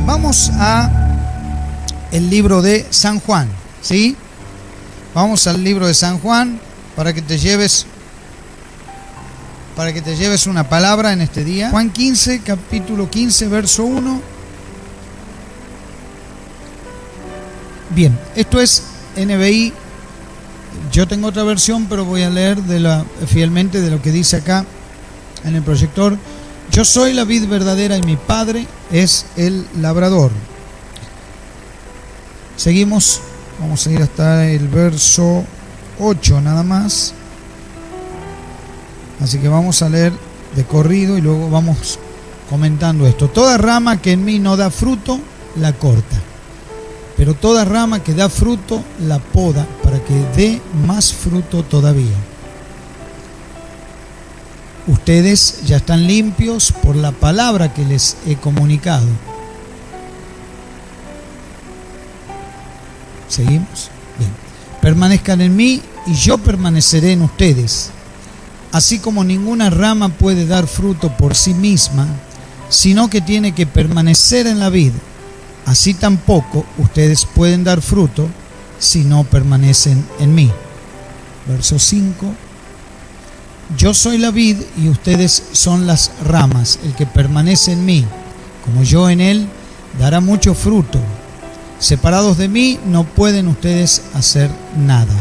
Vamos a el libro de San Juan, ¿sí? Vamos al libro de San Juan para que te lleves una palabra en este día. Juan 15, capítulo 15, verso 1. Bien, esto es NBI. Yo tengo otra versión, pero voy a leer fielmente de lo que dice acá en el proyector. Yo soy la vid verdadera y mi Padre es el labrador. Seguimos, vamos a ir hasta el verso 8 nada más. Así que vamos a leer de corrido y luego vamos comentando esto. Toda rama que en mí no da fruto, la corta. Pero toda rama que da fruto, la poda para que dé más fruto todavía. Ustedes ya están limpios por la palabra que les he comunicado. ¿Seguimos? Bien. Permanezcan en mí y yo permaneceré en ustedes. Así como ninguna rama puede dar fruto por sí misma, sino que tiene que permanecer en la vid, así tampoco ustedes pueden dar fruto si no permanecen en mí. Verso 5. Yo soy la vid y ustedes son las ramas. El que permanece en mí, como yo en él, dará mucho fruto. Separados de mí no pueden ustedes hacer nada.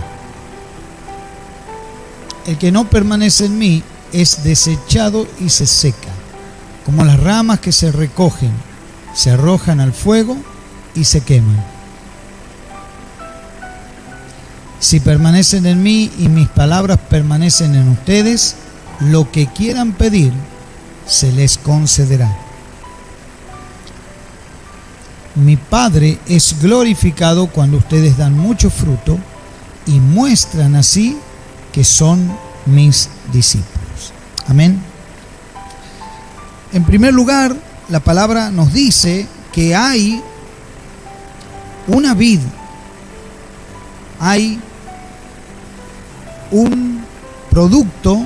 El que no permanece en mí es desechado y se seca, como las ramas que se recogen, se arrojan al fuego y se queman. Si permanecen en mí y mis palabras permanecen en ustedes, lo que quieran pedir se les concederá. Mi Padre es glorificado cuando ustedes dan mucho fruto y muestran así que son mis discípulos. Amén. En primer lugar, la palabra nos dice que hay una vid, hay un producto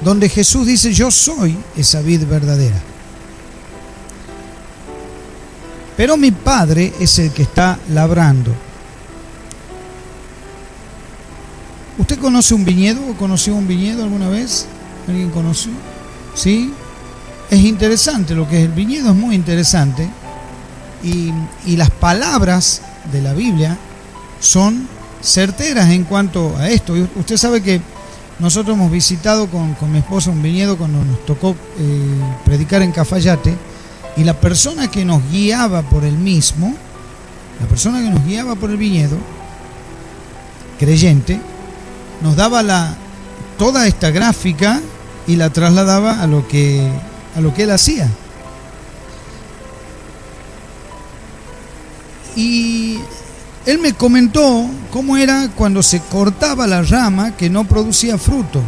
donde Jesús dice: yo soy esa vid verdadera. Pero mi Padre es el que está labrando. ¿Usted conoce un viñedo o conoció un viñedo alguna vez? ¿Alguien conoció? ¿Sí? Es interesante lo que es el viñedo, es muy interesante. Y las palabras de la Biblia son certeras en cuanto a esto. Usted sabe que nosotros hemos visitado con mi esposa un viñedo cuando nos tocó predicar en Cafayate, y la persona que nos guiaba por el mismo, viñedo, creyente, nos daba toda esta gráfica y la trasladaba a lo que él hacía. Y él me comentó cómo era cuando se cortaba la rama que no producía fruto.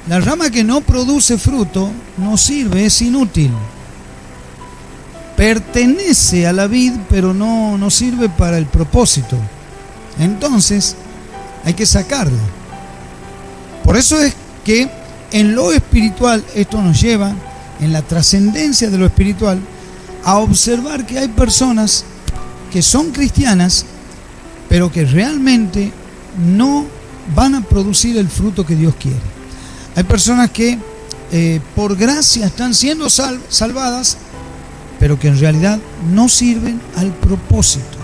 La rama que no produce fruto no sirve, es inútil. Pertenece a la vid, pero no sirve para el propósito. Entonces, hay que sacarla. Por eso es que en lo espiritual, esto nos lleva, en la trascendencia de lo espiritual, a observar que hay personas que son cristianas, pero que realmente no van a producir el fruto que Dios quiere. Hay personas que por gracia están siendo salvadas, pero que en realidad no sirven al propósito.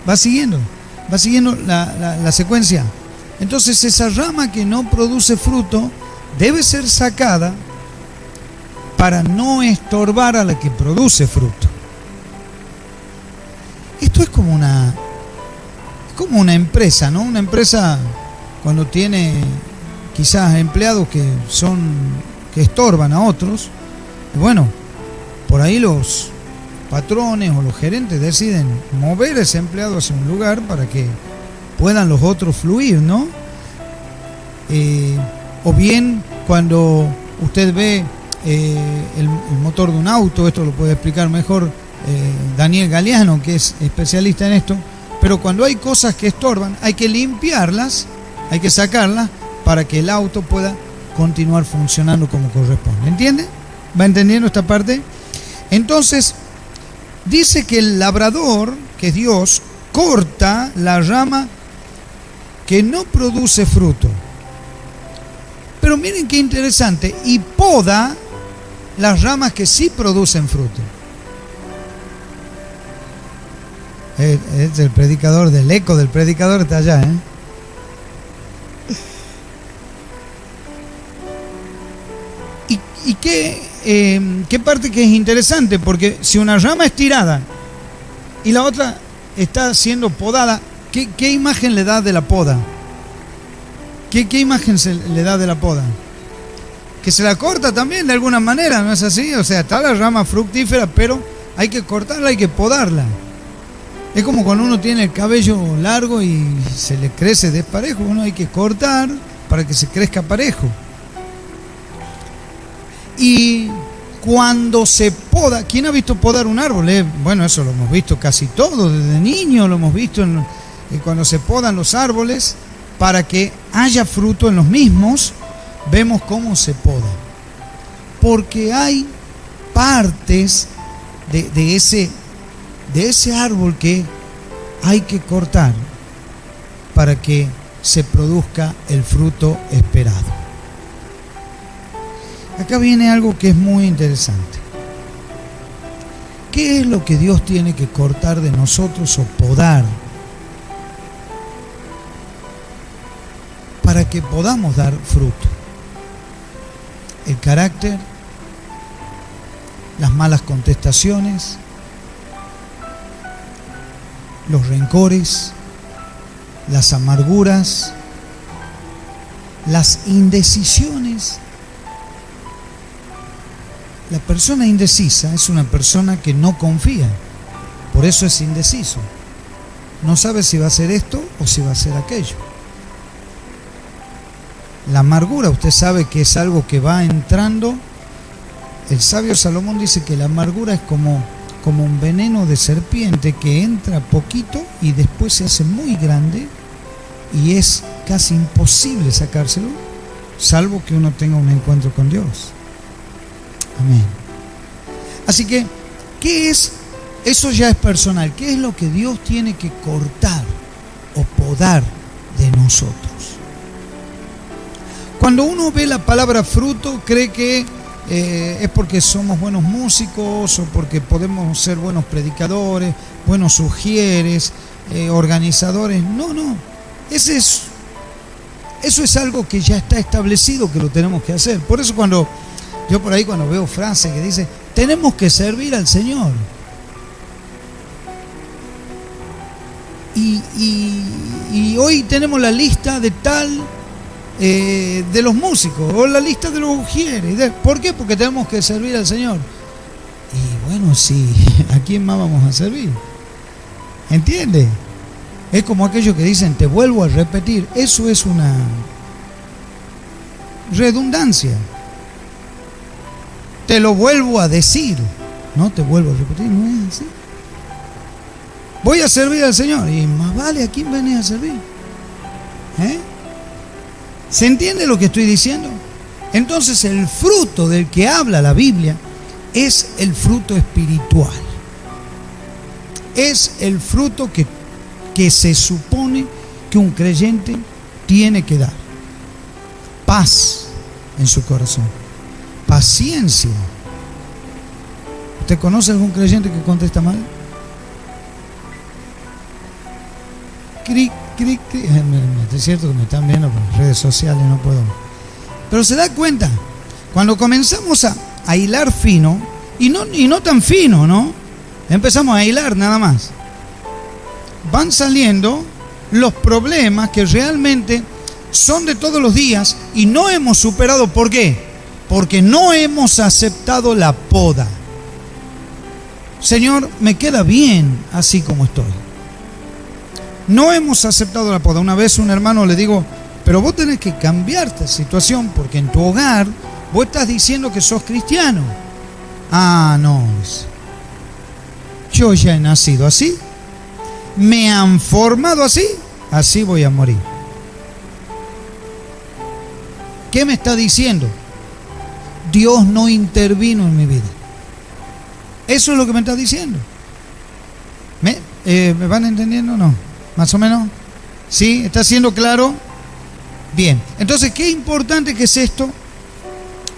Va siguiendo la secuencia. Entonces esa rama que no produce fruto debe ser sacada para no estorbar a la que produce fruto. Esto es como una empresa, ¿no? Una empresa cuando tiene quizás empleados que estorban a otros, y bueno, por ahí los patrones o los gerentes deciden mover a ese empleado hacia un lugar para que puedan los otros fluir, ¿no? O bien cuando usted ve el motor de un auto, esto lo puede explicar mejor Daniel Galeano, que es especialista en esto, pero cuando hay cosas que estorban, hay que limpiarlas, hay que sacarlas para que el auto pueda continuar funcionando como corresponde. ¿Entiende? ¿Va entendiendo esta parte? Entonces, dice que el labrador, que es Dios, corta la rama que no produce fruto. Pero miren qué interesante, y poda las ramas que sí producen fruto. Es el predicador, del eco del predicador está allá, ¿eh? ¿Y qué parte que es interesante? Porque si una rama es tirada y la otra está siendo podada, ¿qué imagen le da de la poda? ¿Qué imagen le da de la poda? Que se la corta también de alguna manera, ¿no es así? O sea, está la rama fructífera, pero hay que cortarla, hay que podarla. Es como cuando uno tiene el cabello largo y se le crece desparejo, uno hay que cortar para que se crezca parejo. Y cuando se poda, ¿quién ha visto podar un árbol? Bueno, eso lo hemos visto casi todos, desde niños lo hemos visto cuando se podan los árboles para que haya fruto en los mismos, vemos cómo se poda. Porque hay partes de ese árbol que hay que cortar para que se produzca el fruto esperado. Acá viene algo que es muy interesante. ¿Qué es lo que Dios tiene que cortar de nosotros o podar para que podamos dar fruto? El carácter, las malas contestaciones, los rencores, las amarguras, las indecisiones. La persona indecisa es una persona que no confía, por eso es indeciso. No sabe si va a hacer esto o si va a hacer aquello. La amargura, usted sabe que es algo que va entrando. El sabio Salomón dice que la amargura es como un veneno de serpiente que entra poquito y después se hace muy grande y es casi imposible sacárselo, salvo que uno tenga un encuentro con Dios. Amén. Así que, ¿qué es? Eso ya es personal. ¿Qué es lo que Dios tiene que cortar o podar de nosotros? Cuando uno ve la palabra fruto, cree que es porque somos buenos músicos o porque podemos ser buenos predicadores, buenos sugieres, organizadores. No. Eso es algo que ya está establecido, que lo tenemos que hacer. Por eso cuando veo frases que dicen, tenemos que servir al Señor. Y hoy tenemos la lista de tal, de los músicos, o la lista de los ujieres. ¿Por qué? Porque tenemos que servir al Señor. Y bueno, sí, ¿a quién más vamos a servir? ¿Entiende? Es como aquellos que dicen, te vuelvo a repetir. Eso es una redundancia. Te lo vuelvo a decir. No te vuelvo a repetir, no es así. Voy a servir al Señor. Y más vale, ¿a quién venís a servir? ¿Se entiende lo que estoy diciendo? Entonces el fruto del que habla la Biblia es el fruto espiritual. Es el fruto que se supone que un creyente tiene que dar. Paz en su corazón. Paciencia. ¿Usted conoce algún creyente que contesta mal? Es cierto que me están viendo por las redes sociales, no puedo. Pero se da cuenta, cuando comenzamos a hilar fino, y no tan fino, ¿no? Empezamos a hilar nada más. Van saliendo los problemas que realmente son de todos los días y no hemos superado. ¿Por qué? Porque no hemos aceptado la poda. Señor, me queda bien así como estoy. No hemos aceptado la poda. Una vez un hermano le digo, pero vos tenés que cambiar esta situación porque en tu hogar vos estás diciendo que sos cristiano. Ah, no. Yo ya he nacido así. Me han formado así. Así voy a morir. ¿Qué me está diciendo? Dios no intervino en mi vida. Eso es lo que me está diciendo. ¿Me van entendiendo o no? ¿Más o menos? ¿Sí? ¿Está siendo claro? Bien. Entonces, qué importante que es esto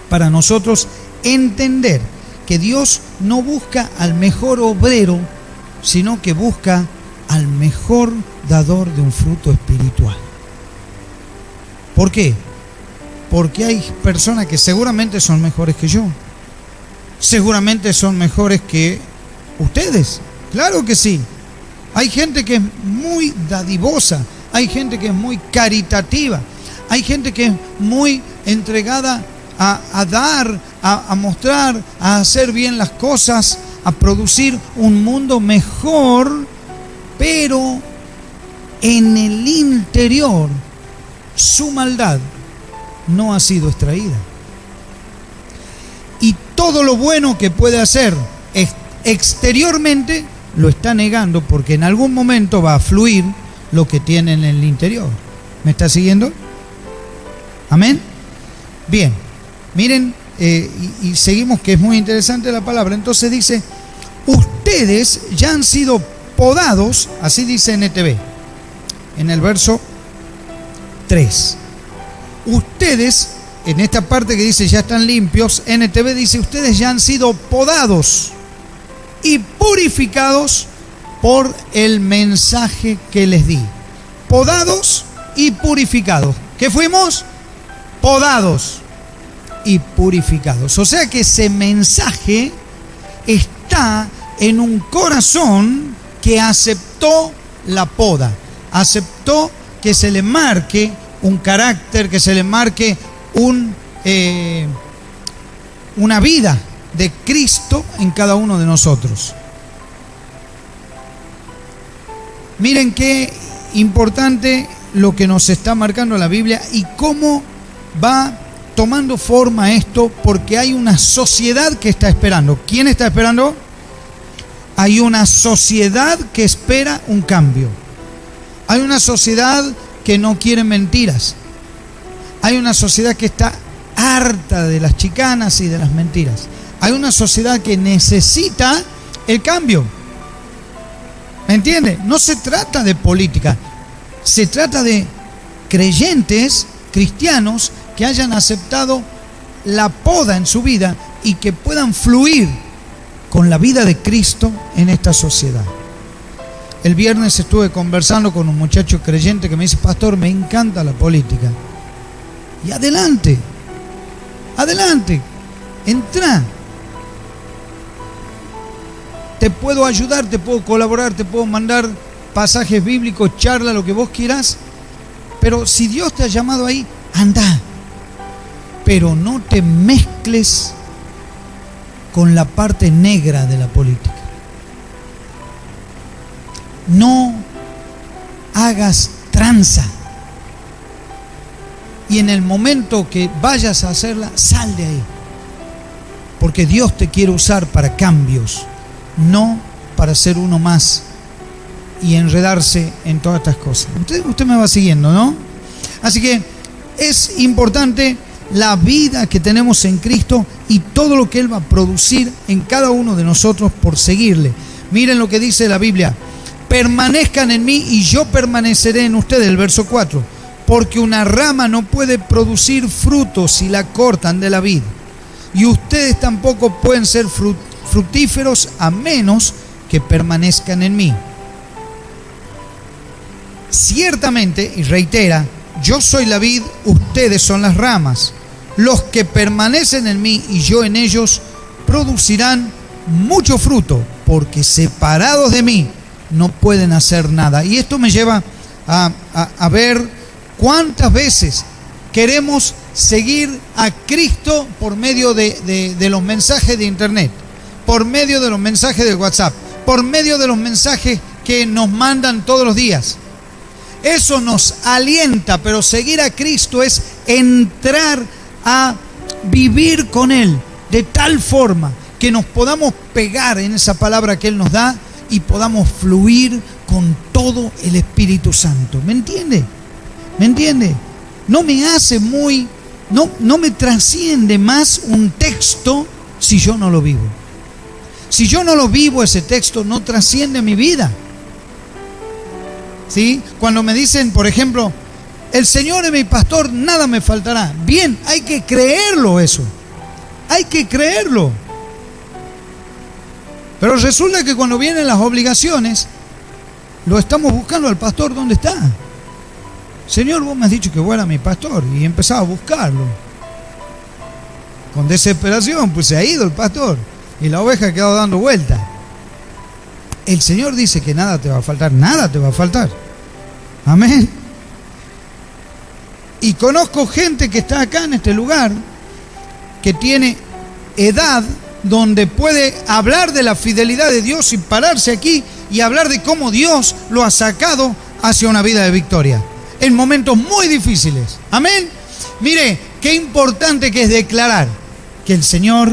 para nosotros entender que Dios no busca al mejor obrero, sino que busca al mejor dador de un fruto espiritual. ¿Por qué? Porque hay personas que seguramente son mejores que yo. Seguramente son mejores que ustedes. Claro que sí. Hay gente que es muy dadivosa. Hay gente que es muy caritativa. Hay gente que es muy entregada a dar, a mostrar, a hacer bien las cosas, a producir un mundo mejor, pero en el interior su maldad no ha sido extraída. Y todo lo bueno que puede hacer exteriormente lo está negando, porque en algún momento va a fluir lo que tiene en el interior. ¿Me está siguiendo? Amén. Bien, miren, y seguimos, que es muy interesante la palabra. Entonces dice, ustedes ya han sido podados, así dice NTV, en el verso 3. Ustedes, en esta parte que dice ya están limpios, NTV dice, ustedes ya han sido podados y purificados por el mensaje que les di. Podados y purificados. ¿Qué fuimos? Podados y purificados. O sea que ese mensaje está en un corazón que aceptó la poda, aceptó que se le marque un carácter, que se le marque una vida de Cristo en cada uno de nosotros. Miren qué importante lo que nos está marcando la Biblia y cómo va tomando forma esto, porque hay una sociedad que está esperando. ¿Quién está esperando? Hay una sociedad que espera un cambio. Hay una sociedad que no quiere mentiras. Hay una sociedad que está harta de las chicanas y de las mentiras. Hay una sociedad que necesita el cambio. ¿Me entiende? No se trata de política. Se trata de creyentes, cristianos, que hayan aceptado la poda en su vida y que puedan fluir con la vida de Cristo en esta sociedad. El viernes estuve conversando con un muchacho creyente que me dice, pastor, me encanta la política. Y adelante, entra. Te puedo ayudar, te puedo colaborar, te puedo mandar pasajes bíblicos, charla, lo que vos quieras. Pero si Dios te ha llamado ahí, anda. Pero no te mezcles con la parte negra de la política. No hagas tranza. Y en el momento que vayas a hacerla, sal de ahí. Porque Dios te quiere usar para cambios, no para ser uno más y enredarse en todas estas cosas. Usted me va siguiendo, ¿no? Así que es importante la vida que tenemos en Cristo y todo lo que Él va a producir en cada uno de nosotros por seguirle. Miren lo que dice la Biblia. Permanezcan en mí y yo permaneceré en ustedes, el verso 4. Porque una rama no puede producir frutos si la cortan de la vid. Y ustedes tampoco pueden ser fructíferos a menos que permanezcan en mí. Ciertamente, y reitera, yo soy la vid, ustedes son las ramas. Los que permanecen en mí y yo en ellos producirán mucho fruto, porque separados de mí no pueden hacer nada. Y esto me lleva a ver cuántas veces queremos seguir a Cristo por medio de los mensajes de internet, por medio de los mensajes de WhatsApp, por medio de los mensajes que nos mandan todos los días. Eso nos alienta, pero seguir a Cristo es entrar a vivir con Él de tal forma que nos podamos pegar en esa palabra que Él nos da y podamos fluir con todo el Espíritu Santo. ¿Me entiende? ¿Me entiende? No me hace no me trasciende más un texto si yo no lo vivo. Si yo no lo vivo, ese texto no trasciende mi vida. ¿Sí? Cuando me dicen, por ejemplo, el Señor es mi pastor, nada me faltará. Bien, hay que creerlo eso. Hay que creerlo. Pero resulta que cuando vienen las obligaciones, lo estamos buscando al pastor, ¿dónde está? Señor, vos me has dicho que vos eras mi pastor, y empezaba a buscarlo. Con desesperación, pues se ha ido el pastor y la oveja ha quedado dando vuelta. El Señor dice que nada te va a faltar, nada te va a faltar. Amén. Y conozco gente que está acá en este lugar, que tiene edad donde puede hablar de la fidelidad de Dios y pararse aquí y hablar de cómo Dios lo ha sacado hacia una vida de victoria en momentos muy difíciles. Amén. Mire, qué importante que es declarar que el Señor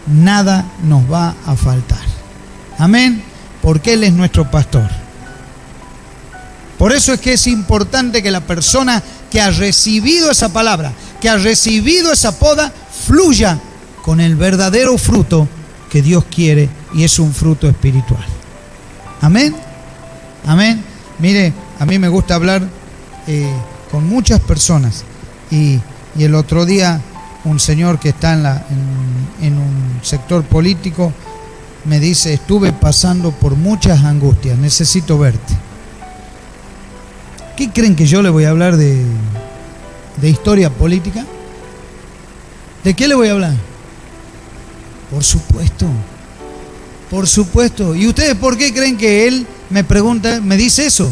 nada nos va a faltar. Amén. Porque Él es nuestro pastor. Por eso es que es importante que la persona que ha recibido esa palabra, que ha recibido esa poda, fluya con el verdadero fruto que Dios quiere, y es un fruto espiritual. Amén. Amén. Mire, a mí me gusta hablar con muchas personas, y el otro día un señor que está en un sector político me dice: estuve pasando por muchas angustias, necesito verte. ¿Qué creen que yo le voy a hablar de historia política? ¿De qué le voy a hablar? Por supuesto, por supuesto. ¿Y ustedes por qué creen que él me pregunta, me dice eso?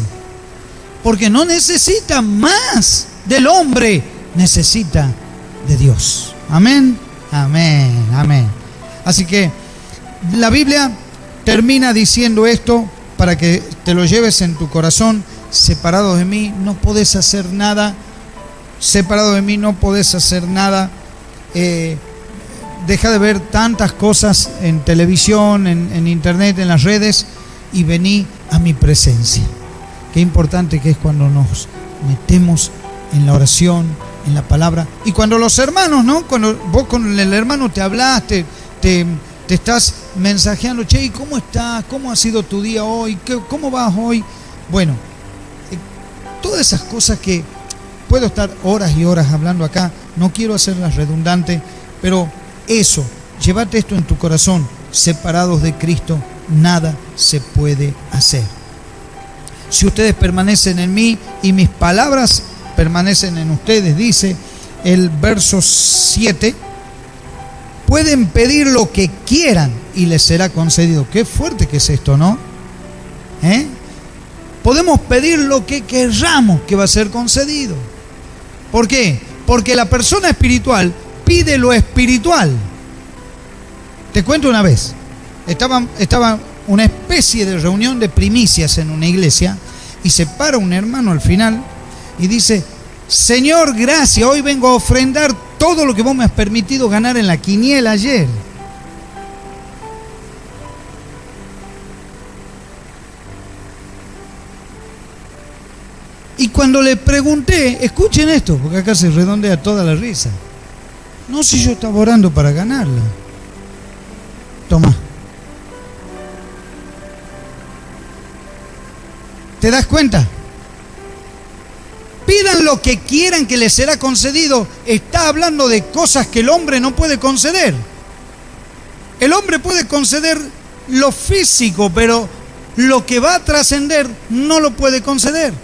Porque no necesita más del hombre, necesita de Dios. Amén, amén, amén. Así que la Biblia termina diciendo esto para que te lo lleves en tu corazón: separados de mí no podés hacer nada. Separados de mí no podés hacer nada. Deja de ver tantas cosas en televisión, en internet, en las redes, y vení a mi presencia. Qué importante que es cuando nos metemos en la oración, en la palabra. Y cuando los hermanos, ¿no? Cuando vos con el hermano te hablas, te estás mensajeando: che, ¿cómo estás? ¿Cómo ha sido tu día hoy? ¿Cómo vas hoy? Bueno, todas esas cosas que puedo estar horas y horas hablando acá, no quiero hacerlas redundantes, pero eso, llévate esto en tu corazón: separados de Cristo, nada se puede hacer. Si ustedes permanecen en mí y mis palabras permanecen en ustedes, dice el verso 7, pueden pedir lo que quieran y les será concedido. Qué fuerte que es esto, ¿no? Podemos pedir lo que querramos, que va a ser concedido. ¿Por qué? Porque la persona espiritual pide lo espiritual. Te cuento una vez. Estaba una especie de reunión de primicias en una iglesia, y se para un hermano al final y dice: Señor, gracias, hoy vengo a ofrendar todo lo que vos me has permitido ganar en la quiniela ayer. Y cuando le pregunté, escuchen esto, porque acá se redondea toda la risa: no, si yo estaba orando para ganarla. Toma. ¿Te das cuenta? Pidan lo que quieran que les será concedido. Está hablando de cosas que el hombre no puede conceder. El hombre puede conceder lo físico, pero lo que va a trascender no lo puede conceder.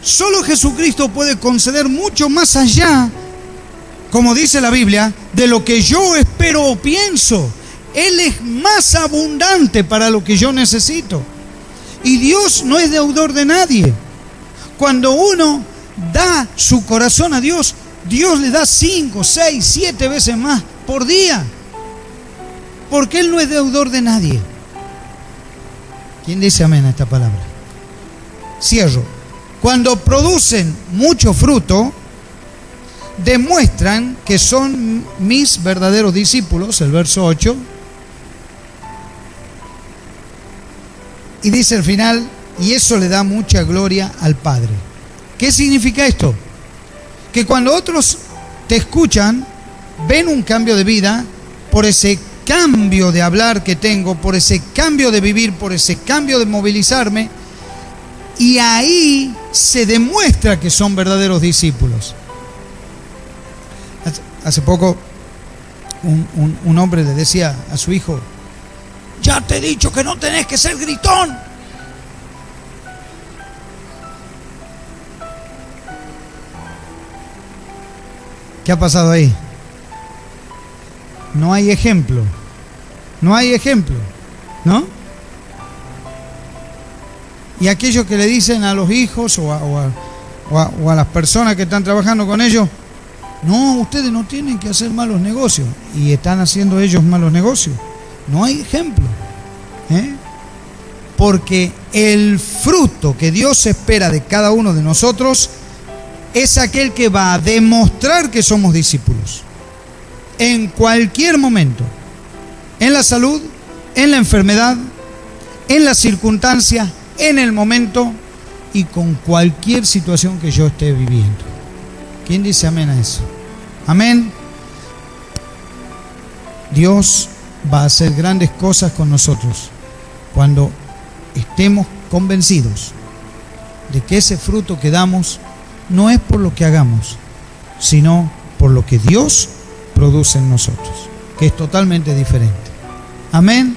Solo Jesucristo puede conceder mucho más allá, como dice la Biblia, de lo que yo espero o pienso. Él es más abundante para lo que yo necesito. Y Dios no es deudor de nadie. Cuando uno da su corazón a Dios, Dios le da 5, 6, 7 veces más por día. Porque Él no es deudor de nadie. ¿Quién dice amén a esta palabra? Cierro. Cuando producen mucho fruto, demuestran que son mis verdaderos discípulos, el verso 8. Y dice al final: y eso le da mucha gloria al Padre. ¿Qué significa esto? Que cuando otros te escuchan, ven un cambio de vida por ese cambio de hablar que tengo, por ese cambio de vivir, por ese cambio de movilizarme, y ahí se demuestra que son verdaderos discípulos. Hace poco un hombre le decía a su hijo: ya te he dicho que no tenés que ser gritón. ¿Qué ha pasado ahí? No hay ejemplo. No hay ejemplo, ¿no? Y aquellos que le dicen a los hijos o a las personas que están trabajando con ellos: no, ustedes no tienen que hacer malos negocios. Y están haciendo ellos malos negocios. No hay ejemplo. Porque el fruto que Dios espera de cada uno de nosotros es aquel que va a demostrar que somos discípulos. En cualquier momento. En la salud, en la enfermedad, en las circunstancias, en el momento y con cualquier situación que yo esté viviendo. ¿Quién dice amén a eso? Amén. Dios va a hacer grandes cosas con nosotros cuando estemos convencidos de que ese fruto que damos no es por lo que hagamos, sino por lo que Dios produce en nosotros, que es totalmente diferente. Amén.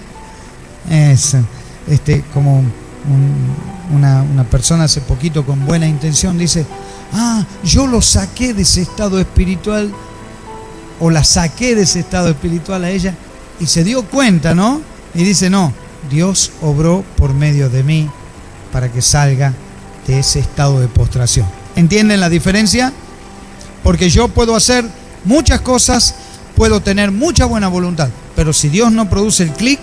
Es como una persona hace poquito con buena intención dice: yo lo saqué de ese estado espiritual, o la saqué de ese estado espiritual a ella, y se dio cuenta, ¿no? Y dice: no, Dios obró por medio de mí para que salga de ese estado de postración. ¿Entienden la diferencia? Porque yo puedo hacer muchas cosas, puedo tener mucha buena voluntad, pero si Dios no produce el clic,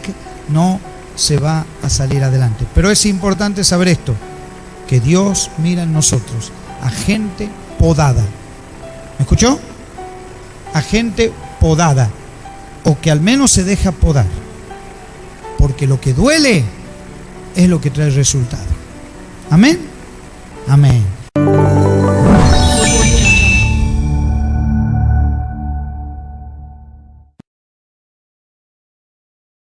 no se va a salir adelante. Pero es importante saber esto, que Dios mira en nosotros a gente podada. ¿Me escuchó? A gente podada, o que al menos se deja podar, porque lo que duele es lo que trae resultado. Amén. Amén.